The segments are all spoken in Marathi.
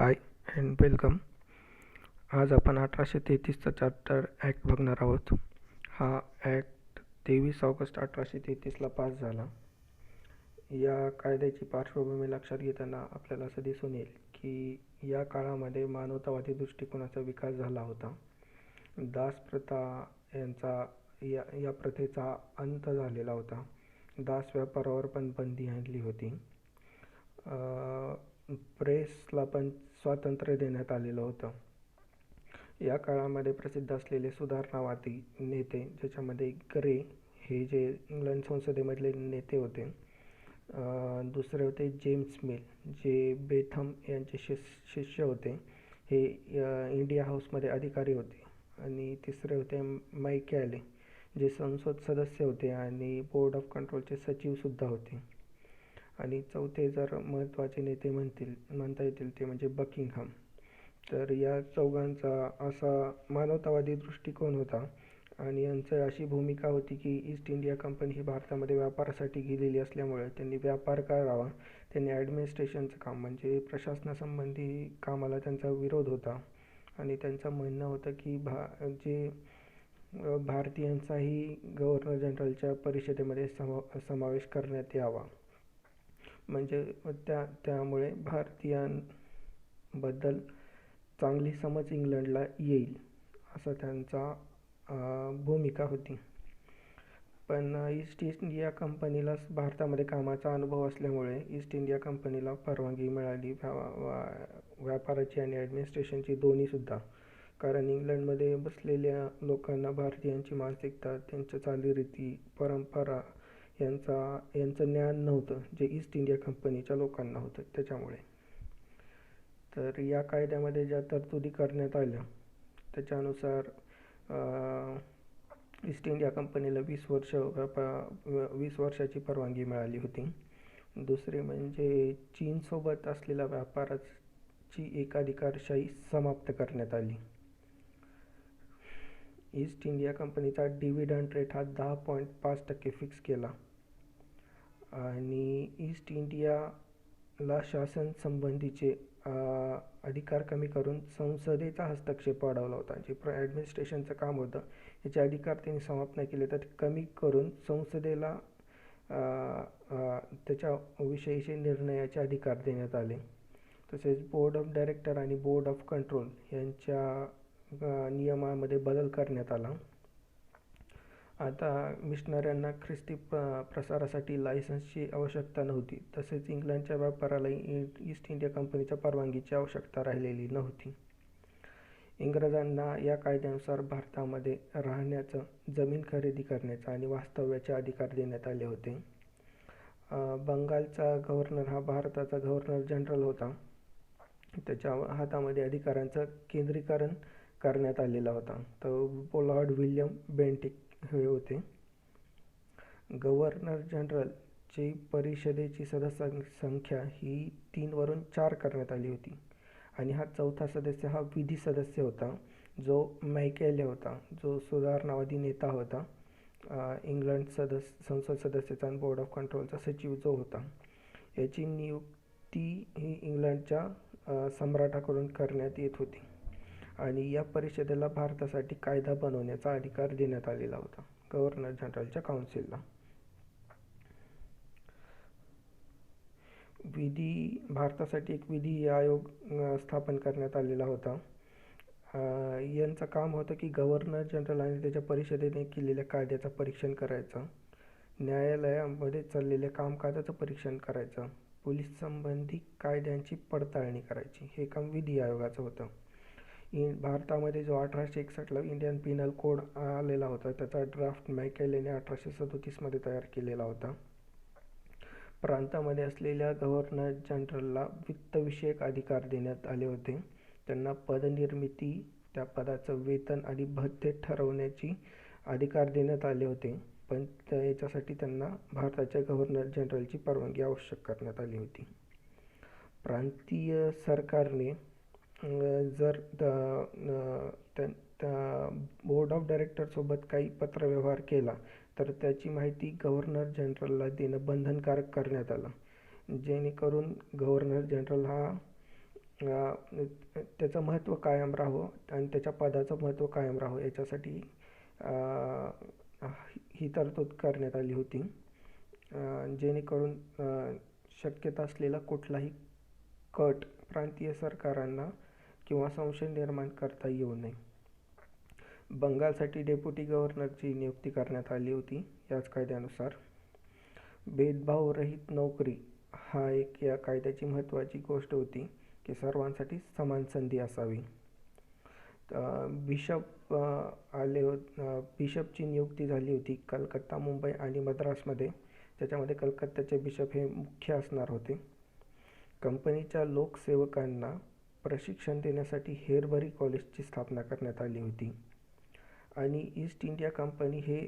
High and welcome. आज आपण 1833चा चार्टर ॲक्ट बघणार आहोत. हा ॲक्ट 23 ऑगस्ट 1833ला पास झाला. या कायद्याची पार्श्वभूमी लक्षात घेताना आपल्याला असं दिसून येईल की या काळामध्ये मानवतावादी दृष्टिकोनाचा विकास झाला होता. दासप्रथा या प्रथेचा अंत झालेला होता. दास व्यापारावर पण बंदी आणली होती. प्रेसला पण स्वातंत्र्य देण्यात आलेलं होतं. या काळामध्ये प्रसिद्ध असलेले सुधारणावादी नेते, ज्याच्यामध्ये ग्रे हे जे इंग्लंड संसदेमधले नेते होते, दुसरे होते जेम्स मिल जे बेथम यांचे शिष्य होते, हे इंडिया हाऊसमध्ये अधिकारी होते, आणि तिसरे होते मायकॅले जे संसद सदस्य होते आणि बोर्ड ऑफ कंट्रोलचे सचिवसुद्धा होते, आणि चौथे जर महत्त्वाचे नेते म्हणता येतील ते म्हणजे बकिंगहॅम. तर या चौघांचा असा मानवतावादी दृष्टिकोन होता, आणि यांचं अशी भूमिका होती की ईस्ट इंडिया कंपनी ही भारतामध्ये व्यापारासाठी गेलेली असल्यामुळे त्यांनी व्यापार करावा. त्यांनी ॲडमिनिस्ट्रेशनचं काम म्हणजे प्रशासनासंबंधी कामाला त्यांचा विरोध होता, आणि त्यांचं म्हणणं होतं की जे भारतीयांचाही गव्हर्नर जनरलच्या परिषदेमध्ये समावेश करण्यात यावा, म्हणजे त्यामुळे भारतीयांबद्दल चांगली समज इंग्लंडला येईल असं त्यांचा भूमिका होती. पण ईस्ट इंडिया कंपनीला भारतामध्ये कामाचा अनुभव असल्यामुळे ईस्ट इंडिया कंपनीला परवानगी मिळाली व्यापाराची आणि ॲडमिनिस्ट्रेशनची दोन्हीसुद्धा. कारण इंग्लंडमध्ये बसलेल्या लोकांना भारतीयांची मानसिकता, त्यांच्या चालीरीती, परंपरा यांचं ज्ञान नव्हतं, जे ईस्ट इंडिया कंपनीच्या लोकांना होतं त्याच्यामुळे. तर या कायद्यामध्ये ज्या तरतुदी करण्यात आल्या त्याच्यानुसार ईस्ट इंडिया कंपनीला 20 वर्षाची परवानगी मिळाली होती. दुसरे म्हणजे चीनसोबत असलेल्या व्यापाराची एकाधिकारशाही समाप्त करण्यात आली. ईस्ट इंडिया कंपनीचा डिव्हिडंड रेट हा 10.5% फिक्स केला, आणि ईस्ट इंडियाला शासन संबंधीचे अधिकार कमी करून संसदेचा हस्तक्षेप वाढवला होता. जे ॲडमिनिस्ट्रेशनचं काम होतं याचे अधिकार त्यांनी समाप्त नाही केले, तर ते कमी करून संसदेला त्याच्याविषयीचे निर्णयाचे अधिकार देण्यात आले. तसेच बोर्ड ऑफ डायरेक्टर आणि बोर्ड ऑफ कंट्रोल यांच्या नियमामध्ये बदल करण्यात आला. आता मिशनऱ्यांना ख्रिस्ती प्रसारासाठी लायसन्सची आवश्यकता नव्हती. तसेच इंग्लंडच्या व्यापारालाही ईस्ट इंडिया कंपनीच्या परवानगीची आवश्यकता राहिलेली नव्हती. इंग्रजांना या कायद्यानुसार भारतामध्ये राहण्याचं, जमीन खरेदी करण्याचा आणि वास्तव्याचे अधिकार देण्यात आले होते. बंगालचा गव्हर्नर हा भारताचा गव्हर्नर जनरल होता. त्याच्या हातामध्ये अधिकारांचं केंद्रीकरण करण्यात आलेला होता. तर लॉर्ड विल्यम बेंटिक हे होते. गव्हर्नर जनरलची परिषदेची सदस्य संख्या ही 3 वरून 4 करण्यात आली होती, आणि हा चौथा सदस्य हा विधी सदस्य होता, जो मायकॅले होता, जो सुधारणावादी नेता होता, इंग्लंड संसद सदस्याचा आणि बोर्ड ऑफ कंट्रोलचा सचिव जो होता. याची नियुक्ती ही इंग्लंडच्या सम्राटाकडून करण्यात येत होती, आणि या परिषदेला भारतासाठी कायदा बनवण्याचा अधिकार देण्यात आलेला होता गव्हर्नर जनरलच्या काउन्सिलला. भारतासाठी एक विधी आयोग स्थापन करण्यात आलेला होता. यांचं काम होतं की गव्हर्नर जनरल आणि त्याच्या परिषदेने केलेल्या कायद्याचं परीक्षण करायचं, न्यायालयामध्ये चाललेल्या कामकाजाचं परीक्षण करायचं, पोलीस संबंधी कायद्यांची पडताळणी करायची. हे काम विधी आयोगाचं होतं. भारतामध्ये जो 1861ला इंडियन पिनल कोड आलेला होता त्याचा ड्राफ्ट मायकॅलेने 1837मध्ये तयार केलेला होता. प्रांतामध्ये असलेल्या गव्हर्नर जनरलला वित्तविषयक अधिकार देण्यात आले होते. त्यांना पदनिर्मिती, त्या पदाचं वेतन आणि भत्ते ठरवण्याची अधिकार देण्यात आले होते, पण याच्यासाठी त्यांना भारताच्या गव्हर्नर जनरलची परवानगी आवश्यक करण्यात आली होती. प्रांतीय सरकारने जर बोर्ड ऑफ डायरेक्टरसोबत काही पत्रव्यवहार केला तर त्याची माहिती गव्हर्नर जनरलला देणं बंधनकारक करण्यात आलं, जेणेकरून गव्हर्नर जनरल हा त्याचं महत्त्व कायम राहावं आणि त्याच्या पदाचं महत्त्व कायम राहावं याच्यासाठी ही तरतूद करण्यात आली होती. जेणेकरून शक्यता असलेला कुठलाही कट प्रांतीय सरकारांना किंवा संशय निर्माण करता येऊ नये. बंगालसाठी डेप्युटी गव्हर्नरची नियुक्ती करण्यात आली होती याच कायद्यानुसार. भेदभावरहित नोकरी हा एक या कायद्याची महत्त्वाची गोष्ट होती की सर्वांसाठी समान संधी असावी. बिशपची नियुक्ती झाली होती कलकत्ता, मुंबई आणि मद्रासमध्ये. त्याच्यामध्ये कलकत्त्याचे बिशप हे मुख्य असणार होते. कंपनीच्या लोकसेवकांना प्रशिक्षण देण्यासाठी हेरबरी कॉलेजची स्थापना करण्यात आली होती. आणि ईस्ट इंडिया कंपनी हे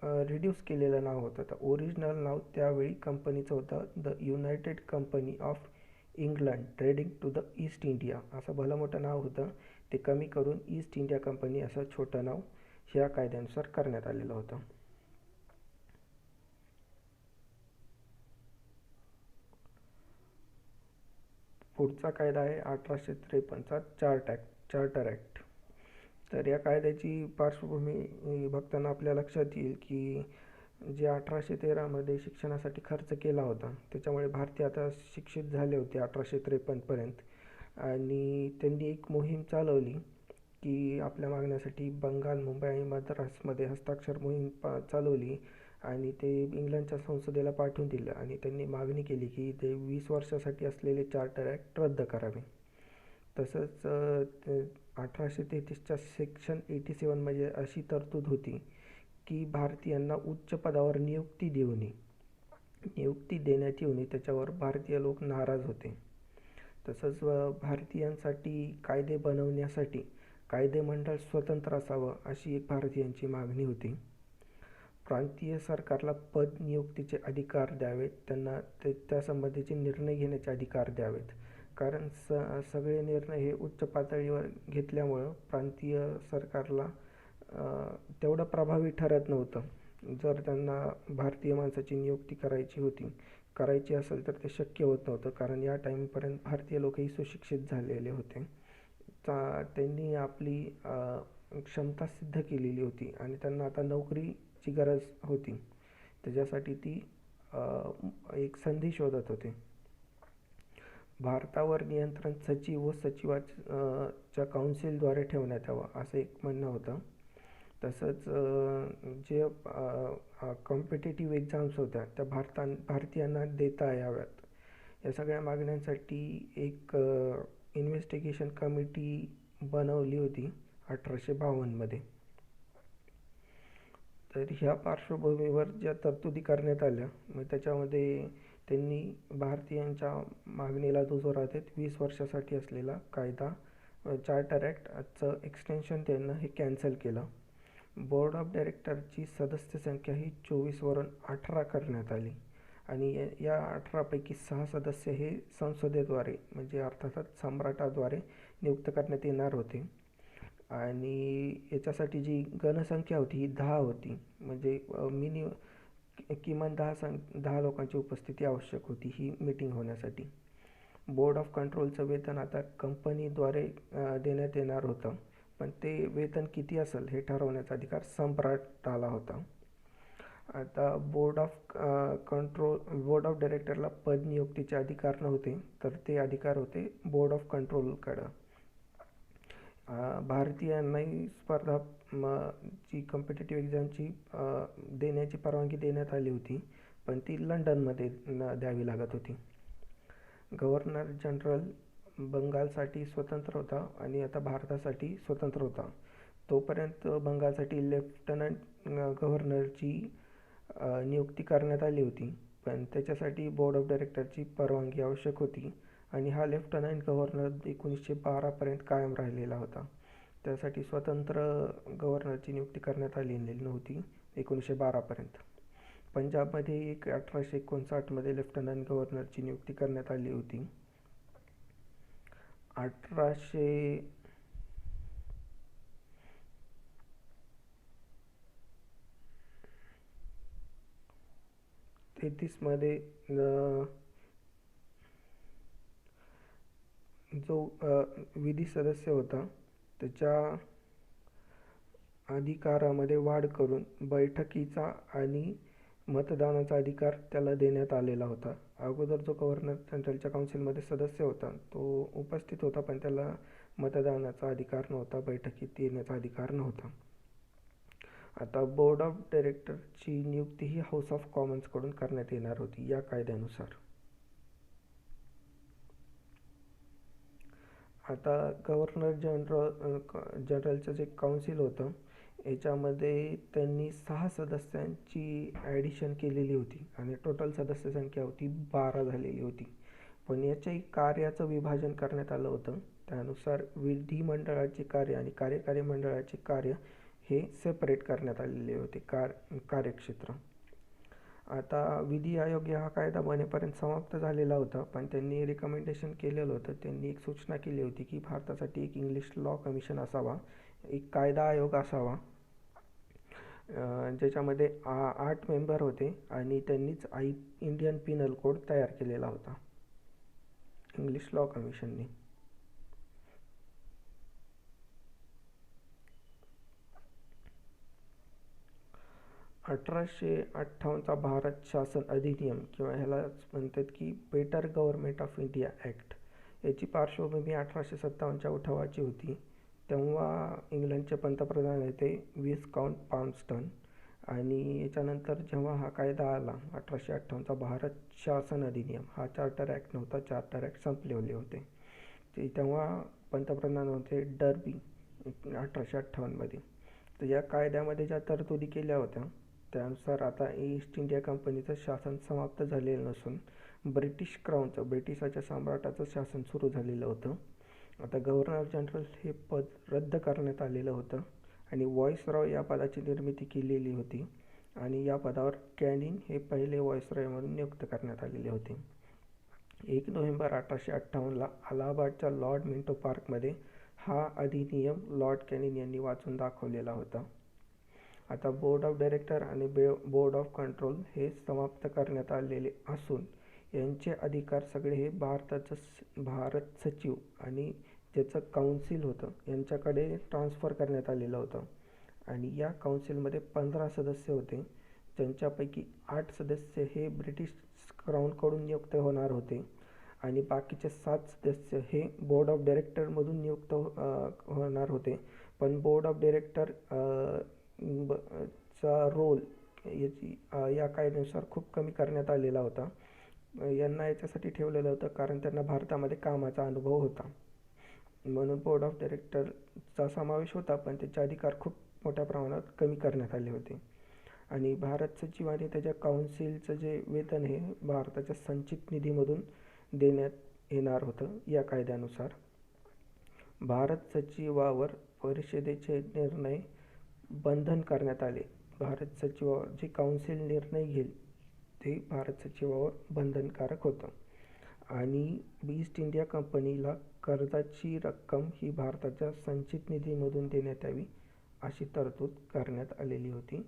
रिड्यूस केलेलं नाव होतं. तर ओरिजिनल नाव त्यावेळी कंपनीचं होतं the United Company of England trading to the East India. असं भलं मोठं नाव होतं. ते कमी करून ईस्ट इंडिया कंपनी असं छोटं नाव ह्या कायद्यानुसार करण्यात आलेलं होतं. पुढचा कायदा आहे 1853चा चार्टर ॲक्ट. तर या कायद्याची पार्श्वभूमी बघताना आपल्या लक्षात येईल की जे 1813मध्ये शिक्षणासाठी खर्च केला होता त्याच्यामुळे भारतीय आता शिक्षित झाले होते 1853पर्यंत. आणि त्यांनी एक मोहीम चालवली की आपल्या मागण्यासाठी बंगाल, मुंबई आणि मद्रासमध्ये हस्ताक्षर मोहीम चालवली आणि ते इंग्लंडच्या संसदेला पाठवून दिलं. आणि त्यांनी मागणी केली की ते 20 वर्षासाठी असलेले चार्टर ॲक्ट रद्द करावे. तसंच 1833च्या सेक्शन 87मध्ये अशी तरतूद होती की भारतीयांना उच्च पदावर नियुक्ती देण्यात येऊ नये. त्याच्यावर भारतीय लोक नाराज होते. तसंच भारतीयांसाठी कायदे बनवण्यासाठी कायदेमंडळ स्वतंत्र असावं अशी एक भारतीयांची मागणी होती. प्रांतीय सरकारला पद नियुक्तीचे अधिकार द्यावेत, त्यांना त्यासंबंधीचे निर्णय घेण्याचे अधिकार द्यावेत. कारण सगळे निर्णय हे उच्च पातळीवर घेतल्यामुळं प्रांतीय सरकारला तेवढं प्रभावी ठरत नव्हतं. जर त्यांना भारतीय माणसाची नियुक्ती करायची असेल तर ते शक्य होत नव्हतं. कारण या टाईमपर्यंत भारतीय लोकही सुशिक्षित झालेले होते. त्यांनी आपली क्षमता सिद्ध केलेली होती आणि त्यांना आता नोकरीची गरज होती. त्याच्यासाठी ती एक संधी शोधत होते. भारतावर नियंत्रण सचिव व सचिवाच्या काउन्सिलद्वारे ठेवण्यात यावं असं एक म्हणणं होतं. तसंच जे कॉम्पिटेटिव्ह एक्झाम्स होत्या त्या भारतीयांना देता याव्यात. या सगळ्या मागण्यांसाठी एक इन्व्हेस्टिगेशन कमिटी बनवली होती 1852मध्ये. तर ह्या पार्श्वभूमीवर ज्या तरतुदी करण्यात आल्या मग त्याच्यामध्ये त्यांनी भारतीयांच्या मागणीला दुजोरा देत 20 वर्षासाठी असलेला कायदा चार्टर ॲक्टचं एक्सटेन्शन त्यांना हे कॅन्सल केलं. बोर्ड ऑफ डायरेक्टरची सदस्य संख्या ही 24वरून 18 करण्यात आली. आणि या 18पैकी 6 सदस्य हे संसदेद्वारे म्हणजे अर्थातच सम्राटाद्वारे नियुक्त करण्यात येणार होते. आणि याच्यासाठी जी गणसंख्या होती ही 10 होती. म्हणजे किमान 10 लोकांची उपस्थिती आवश्यक होती ही मीटिंग होण्यासाठी. बोर्ड ऑफ कंट्रोलचं वेतन आता कंपनीद्वारे देण्यात येणार होतं. पण ते वेतन किती असेल हे ठरवण्याचा अधिकार सम्राटाला होता. आता बोर्ड ऑफ डायरेक्टरला पद नियुक्तीचे अधिकार नव्हते तर ते अधिकार होते बोर्ड ऑफ कंट्रोलकडं. भारतीयांनाही स्पर्धा जी कॉम्पिटेटिव्ह एक्झामची देण्याची परवानगी देण्यात आली होती पण ती लंडनमध्ये द्यावी लागत होती. गव्हर्नर जनरल बंगालसाठी स्वतंत्र होता आणि आता भारतासाठी स्वतंत्र होता. तोपर्यंत बंगालसाठी लेफ्टनंट गव्हर्नरची नियुक्ती करण्यात आली होती पण त्याच्यासाठी बोर्ड ऑफ डायरेक्टरची परवानगी आवश्यक होती. आणि हा लेफ्टनंट गव्हर्नर 1912पर्यंत कायम राहिलेला होता. त्यासाठी स्वतंत्र गव्हर्नरची नियुक्ती करण्यात आलेली नव्हती 1912पर्यंत. पंजाबमध्ये 1859मध्ये लेफ्टनंट गव्हर्नरची नियुक्ती करण्यात आली होती. 1833मध्ये जो विधी सदस्य होता त्याच्या अधिकारामध्ये वाढ करून बैठकीचा आणि मतदानाचा अधिकार त्याला देण्यात आलेला होता. अगोदर जो गव्हर्नर जनरलच्या काउन्सिलमध्ये सदस्य होता तो उपस्थित होता, पण त्याला मतदानाचा अधिकार नव्हता, बैठकीत येण्याचा अधिकार नव्हता. आता बोर्ड ऑफ डायरेक्टरची नियुक्ती ही हाऊस ऑफ कॉमन्सकडून करण्यात येणार होती या कायद्यानुसार. आता गव्हर्नर जनरलचं जे काउन्सिल होतं याच्यामध्ये त्यांनी 6 सदस्यांची ॲडिशन केलेली होती आणि टोटल सदस्य संख्या होती 12 झालेली होती. पण याच्याही कार्याचं विभाजन करण्यात आलं होतं. त्यानुसार विधिमंडळाचे कार्य आणि कार्यकारी मंडळाचे कार्य हे सेपरेट करण्यात आलेले होते, कार्यक्षेत्र. आता विधी आयोग हा कायदा बनेपर्यंत समाप्त झालेला होता, पण त्यांनी रिकमेंडेशन केलेलं होतं. त्यांनी एक सूचना केली होती की भारतासाठी एक इंग्लिश लॉ कमिशन असावा, एक कायदा आयोग असावा, ज्याच्यामध्ये 8 मेंबर होते आणि त्यांनीच इंडियन पिनल कोड तयार केलेला होता इंग्लिश लॉ कमिशनने. 1858चा भारत शासन अधिनियम किंवा ह्यालाच म्हणतात की better government of India act, याची पार्श्वभूमी 1857च्या उठावाची होती. तेव्हा इंग्लंडचे पंतप्रधान होते विस्काउंट पामस्टन. आणि याच्यानंतर जेव्हा हा कायदा आला 1858चा भारत शासन अधिनियम, हा चार्टर ॲक्ट नव्हता, चार्टर ॲक्ट संपलेले होते ते. तेव्हा पंतप्रधान होते डर्बी 1858मध्ये. तर या कायद्यामध्ये ज्या तरतुदी केल्या होत्या त्यानुसार आता ईस्ट इंडिया कंपनीचं शासन समाप्त झालेलं नसून ब्रिटिश क्राऊनचं, ब्रिटिशाच्या सम्राटाचं शासन सुरू झालेलं होतं. आता गव्हर्नर जनरल हे पद रद्द करण्यात आलेलं होतं आणि व्हॉइसरॉय या पदाची निर्मिती केलेली होती आणि या पदावर कॅनिन हे पहिले व्हॉइसरॉय म्हणून नियुक्त करण्यात आलेले होते. 1 नोव्हेंबर 1858ला अलाहाबादच्या लॉर्ड मिंटो पार्कमध्ये हा अधिनियम लॉर्ड कॅनिन यांनी वाचून दाखवलेला होता. आता बोर्ड ऑफ डायरेक्टर आणि बोर्ड ऑफ कंट्रोल हे समाप्त करण्यात आलेले असून यांचे अधिकार सगळे हे भारत सचिव आणि ज्याचं काउन्सिल होतं यांच्याकडे ट्रान्स्फर करण्यात आलेलं होतं. आणि या काउन्सिलमध्ये 15 सदस्य होते, ज्यांच्यापैकी 8 सदस्य हे ब्रिटिश क्राऊनकडून नियुक्त होणार होते आणि बाकीचे 7 सदस्य हे बोर्ड ऑफ डायरेक्टरमधून नियुक्त होणार होते. पण बोर्ड ऑफ डायरेक्टर चा रोल या कायद्यानुसार खूप कमी करण्यात आलेला होता. यांना याच्यासाठी ठेवलेलं होतं कारण त्यांना भारतामध्ये कामाचा अनुभव होता, म्हणून बोर्ड ऑफ डायरेक्टरचा समावेश होता, पण त्याचे अधिकार खूप मोठ्या प्रमाणात कमी करण्यात आले होते. आणि भारत सचिव आणि त्याच्या काउन्सिलचं जे वेतन हे भारताच्या संचित निधीमधून देण्यात येणार होतं. या कायद्यानुसार भारत सचिवावर परिषदेचे निर्णय बंधन करण्यात आले. भारत सचिवावर जे काउन्सिल निर्णय घेईल ते भारत सचिवावर बंधनकारक होतं. आणि ईस्ट इंडिया कंपनीला कर्जाची रक्कम ही भारताच्या संचित निधीमधून देण्यात यावी अशी तरतूद करण्यात आलेली होती.